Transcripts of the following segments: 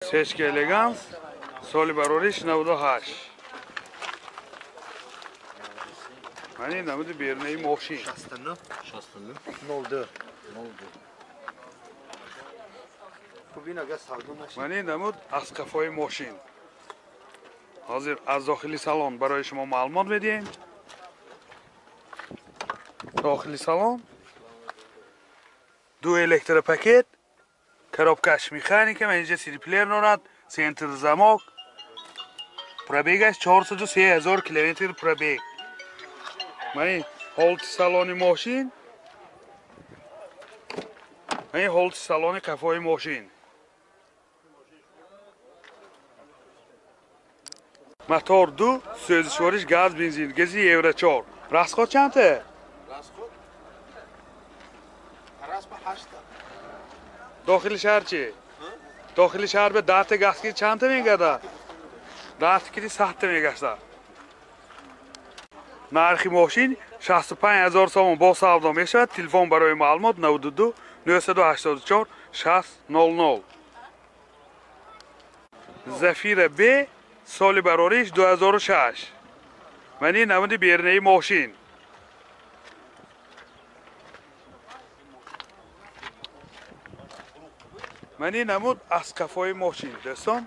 Sechka Elegans, соли барориш 98. Мани намуди бернаи мошин. 69 02 Кубина газ савдо машин. Мани намуд аз қафои мошин. Ҳозир аз дохили салон барои шумо маълумот медиҳем. Дохили салон 2 электропакет, коробкаш механика, менҷа CD-плеер дорад, сентр замок. Пробегаш 430,000 километр пробег. Мани ҳолти салони мошин. Мани ҳолти салони қафои мошин. Мотор 2, сӯзишвориш газ, бензин, гази евро 4. Расход чанде? Расход? Расход 8. Дохили шаҳр чи? Дохили шаҳр ба 10 газки чанде мегада? 10 ки 100 мегаста. Нархи мошин 65000 сомон бо савдо мешавад. Телефон барои маълумот 92 984 600. Зафира Б, соли барориш 2006. Мани намуди бернаи мошин. мани намуд аз қафои мошин. Дӯстон,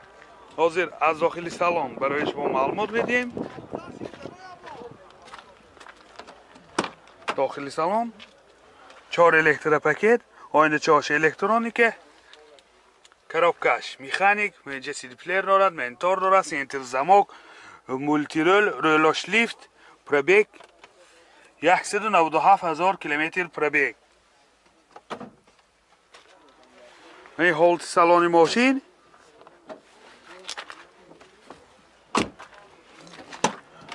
ҳозир аз дохили салон барои шумо маълумот медиҳем. дохили салон 4 электропакет, oynachosh elektronika, коробкаш механик, менҷа CD-плеер дорад, ментор дорад, сентр замок, мультирол, рӯлош лифт, пробег 197000 километр пробег. این ҳолти салони мошин.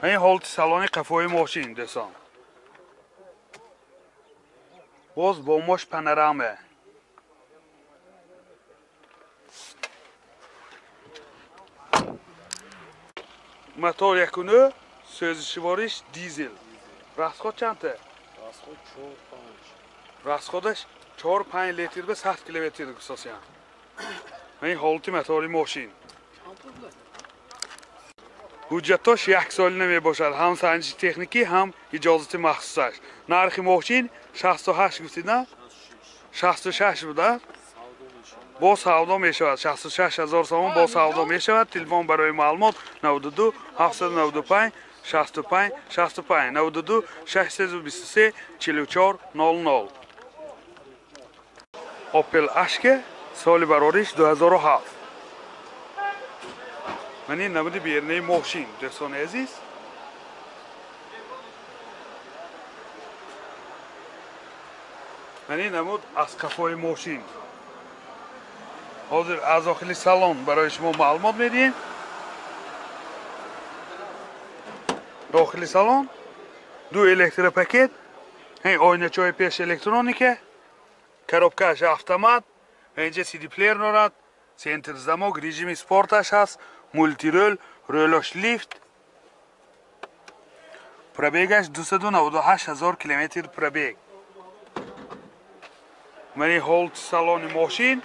این ҳолти салони қафои мошин дӯстон. боз бо мош панорама. мотор 1.9, сӯзишвориш дизел. расход чанде? Расход 4-5. расходаш 4-5 литр ба 100 километр гусосиян. این ҳолти мотори мошин. ҳуҷҷатош 1 соли намебошад, ҳам санҷиши техникӣ, ҳам иҷозати махсусаш. нархи мошин 68 гуфтида? 66 буда? бо савдо мешавад. 66000 сомон бо савдо мешавад. телефон барои маълумот 92 795 65 65 92 623 44 00. Opel Ashka, соли барориш 2007. мани намуди бернаи мошин. дӯстони азиз, мани намуд аз қафои мошин. ҳозир аз дохили салон барои шумо маълумот медиҳем. дохили салон 2 электропакет, oynachoy пеш электроника, коробкаш автомат, менҷа CD-плеер дорад, сентр замок, режими спорташ ҳаст, мультирол, рӯлош лифт. пробегаш 298000 километр пробег. мани ҳолти салони мошин.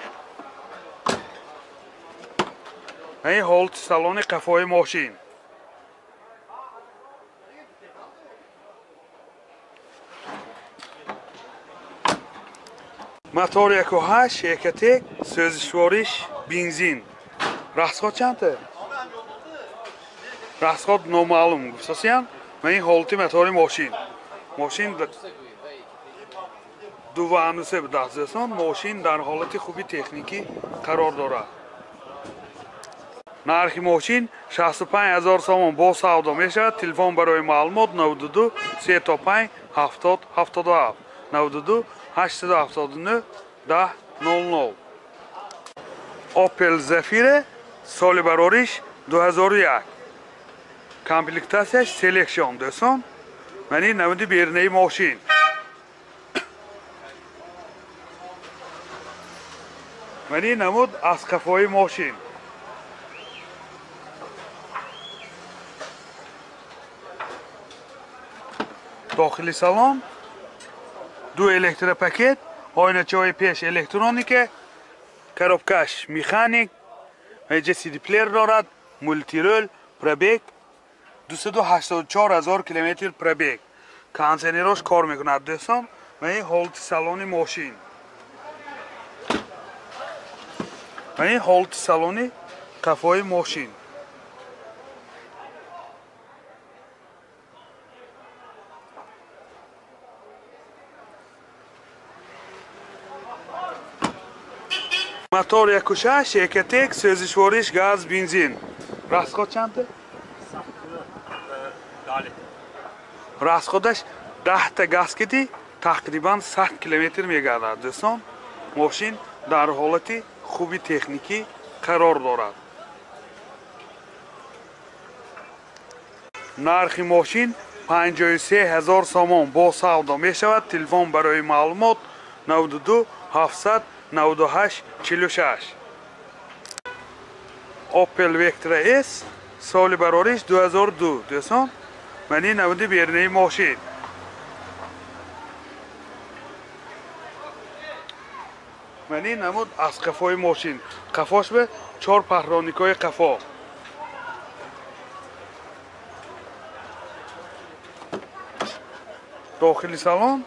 мани ҳолти салони қафои мошин. мотор 1.8 екатек, сӯзишвориш бензин. расход чанде? расход номаълум гуфтасиян. мани ҳолти мотори мошин. мошин дуванусе будааст дӯстон. мошин дар ҳолати хуби техникӣ қарор дорад. нархи мошин 65000 сомон бо савдо мешавад. телефон барои маълумот 92 35 70 77 92 879 10 00. Opel Zafira, соли барориш 2001. комплектасияш Selection дӯстон. мани намуди бернаи мошин. мани намуд аз қафои мошин. дохили салон 2 электропакет, oynachoy пеш электроника, коробкаш механик, اینجا CD پلیر دارد، مولتیرول، پربیگ 284,000 کیلومتر پربیگ. کانسنیروش کار میکند دوستان. و این هولت سالن ماشین. و این هولت سالن کفای ماشین. موتور 1.6 1.1 سوزشوارش گاز بنزین. расход چنده؟ расходش 10 تا گاز کدی تقریبا 100 کیلومتر میگردد دوستان. ماشین در حالت خوبی تکنیکی قرار دارد. نرخ ماشین 53,000 سوم با سودا می شود. تلفن برای معلومات 92 700 98 46. Opel Vectra S سال برارش 2002 دوستان. من این نموده بیرنه ماشین. من این نمود از قفای ماشین. قفاش به 4 پهرانیکای قفا. داخلی سالن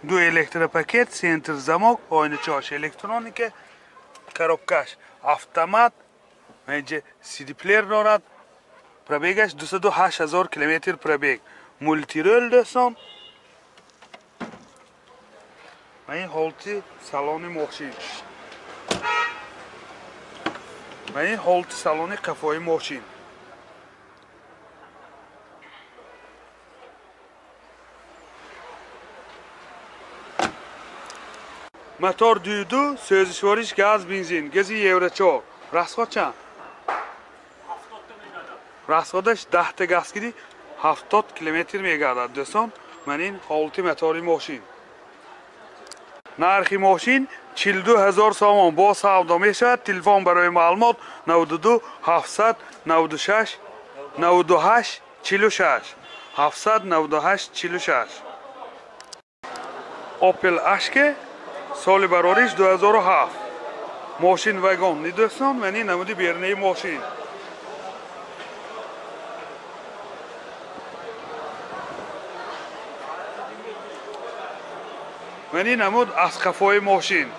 2 الکتروپاکت، سنتر زمک، آینه چاش الکترونیک، коробкаш автомат. اینجا CD پلیر دارد. پربیگش 208,000 کیلومتر پربیگ. مولتیرول دوستان. و این هولت سالن ماشین. و این هولت سالن قفای ماشین. موتور 22 سوزشوارش گاز بنزین. گازی یورو 4. расход چند؟ расходش 10 تا گاز کدی 70 کیلومتر میگردد دوستان. من این هولت موتور ماشین. نرخ ماشین 42,000 سوم با سودا می شود. تلفن برای معلومات 92 700 96 98 46 798 46. Opel Ashke سال برارش 2007. ماشین وگان نی دوستان. من این نمودی بیرنه ماشین. من این نمود از قفای ماشین.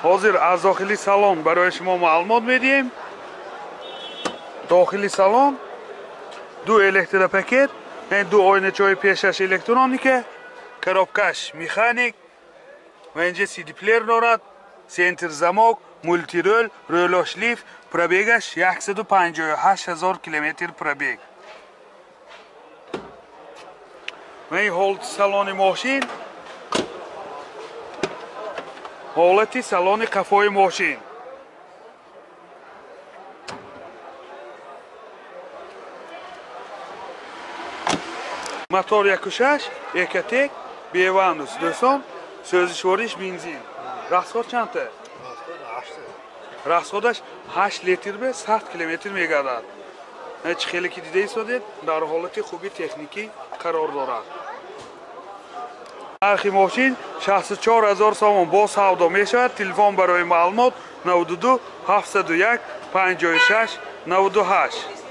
حاضر از داخلی سالن برای شما معلومات میدیم. داخلی سالن 2 الکتروپاکت، 2 آینه چای پیشش الکترونیک، коробкаш مکانیک. و اینجا CD پلیر دارد. سنتر زمک، مولتیرول، رولوش لیف. پربیگش 158,000 کیلومتر پربیگ. و این هولت سالن ماشین. حالت سالن قفای ماشین. موتور 1.6 1.1 بیوانوس دوستان. سوزشوارش بنزین. расход چنده؟ расходش 8 لیتر به 100 کیلومتر میگردد. چه خیلی که دیده ایستادید در حالت خوبی تکنیکی قرار دارد. نرخ ماشین 64,000 سوم با سودا می شود. تلفن برای معلومات 92 701 56 98.